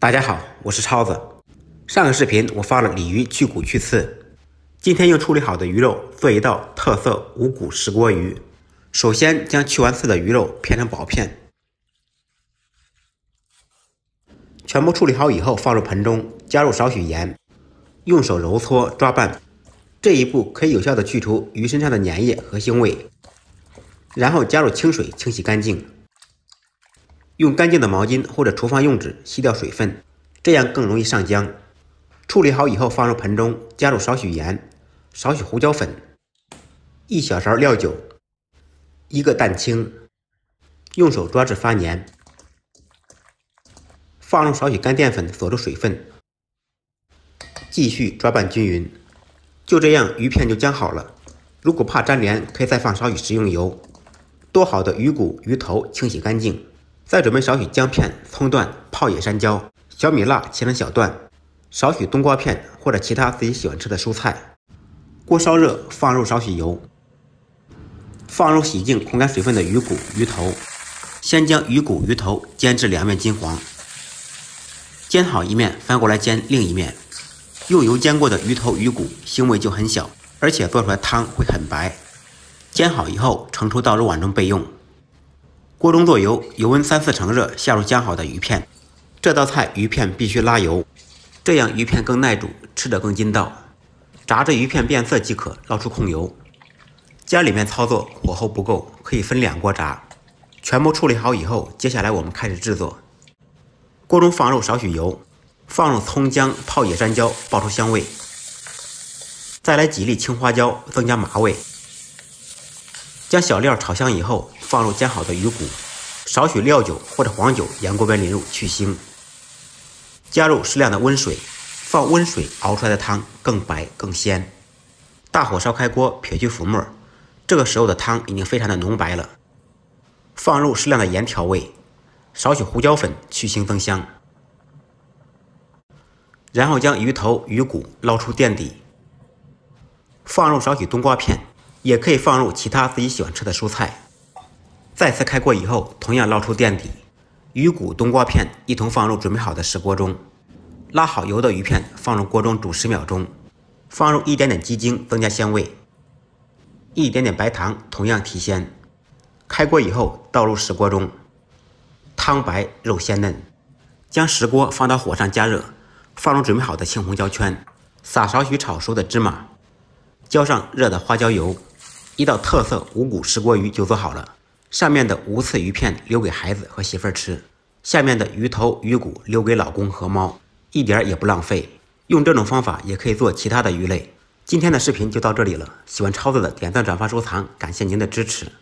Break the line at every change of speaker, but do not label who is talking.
大家好，我是超子。上个视频我发了鲤鱼去骨去刺，今天用处理好的鱼肉做一道特色无骨石锅鱼。首先将去完刺的鱼肉片成薄片，全部处理好以后放入盆中，加入少许盐，用手揉搓抓拌。这一步可以有效的去除鱼身上的粘液和腥味。然后加入清水清洗干净。用干净的毛巾或者厨房用纸吸掉水分，这样更容易上浆。处理好以后放入盆中，加入少许盐、少许胡椒粉、1小勺料酒、1个蛋清，用手抓至发黏。放入少许干淀粉锁住水分，继续抓拌均匀。就这样鱼片就浆好了。如果怕粘连，可以再放少许食用油。剁好的鱼骨、鱼头清洗干净。再准备少许姜片、葱段、泡野山椒、小米辣切成小段，少许冬瓜片或者其他自己喜欢吃的蔬菜。锅烧热，放入少许油，放入洗净控干水分的鱼骨、鱼头，先将鱼骨、鱼头煎至两面金黄。煎好一面，翻过来煎另一面。用油煎过的鱼头、鱼骨腥味就很小，而且做出来汤会很白。煎好以后盛出到肉碗中备用。锅中做油，油温3-4成热，下入浆好的鱼片。这道菜鱼片必须拉油，这样鱼片更耐煮，吃着更筋道。炸至鱼片变色即可，捞出控油。家里面操作火候不够，可以分2锅炸。全部处理好以后，接下来我们开始制作。锅中放入少许油，放入葱姜、泡野山椒，爆出香味。再来几粒青花椒，增加麻味。将小料炒香以后，放入煎好的鱼骨，少许料酒或者黄酒沿锅边淋入去腥。加入适量的温水，放温水熬出来的汤更白更鲜。大火烧开锅，撇去浮沫，这个时候的汤已经非常的浓白了。放入适量的盐调味，少许胡椒粉去腥增香。然后将鱼头、鱼骨捞出垫底，放入少许冬瓜片。也可以放入其他自己喜欢吃的蔬菜。再次开锅以后，同样捞出垫底，鱼骨、冬瓜片一同放入准备好的石锅中。拉好油的鱼片放入锅中煮10秒钟，放入一点点鸡精增加香味，一点点白糖同样提鲜。开锅以后倒入石锅中，汤白肉鲜嫩。将石锅放到火上加热，放入准备好的青红椒圈，撒少许炒熟的芝麻，浇上热的花椒油。一道特色无骨石锅鱼就做好了。上面的无刺鱼片留给孩子和媳妇儿吃，下面的鱼头、鱼骨留给老公和猫，一点也不浪费。用这种方法也可以做其他的鱼类。今天的视频就到这里了，喜欢超子的点赞、转发、收藏，感谢您的支持。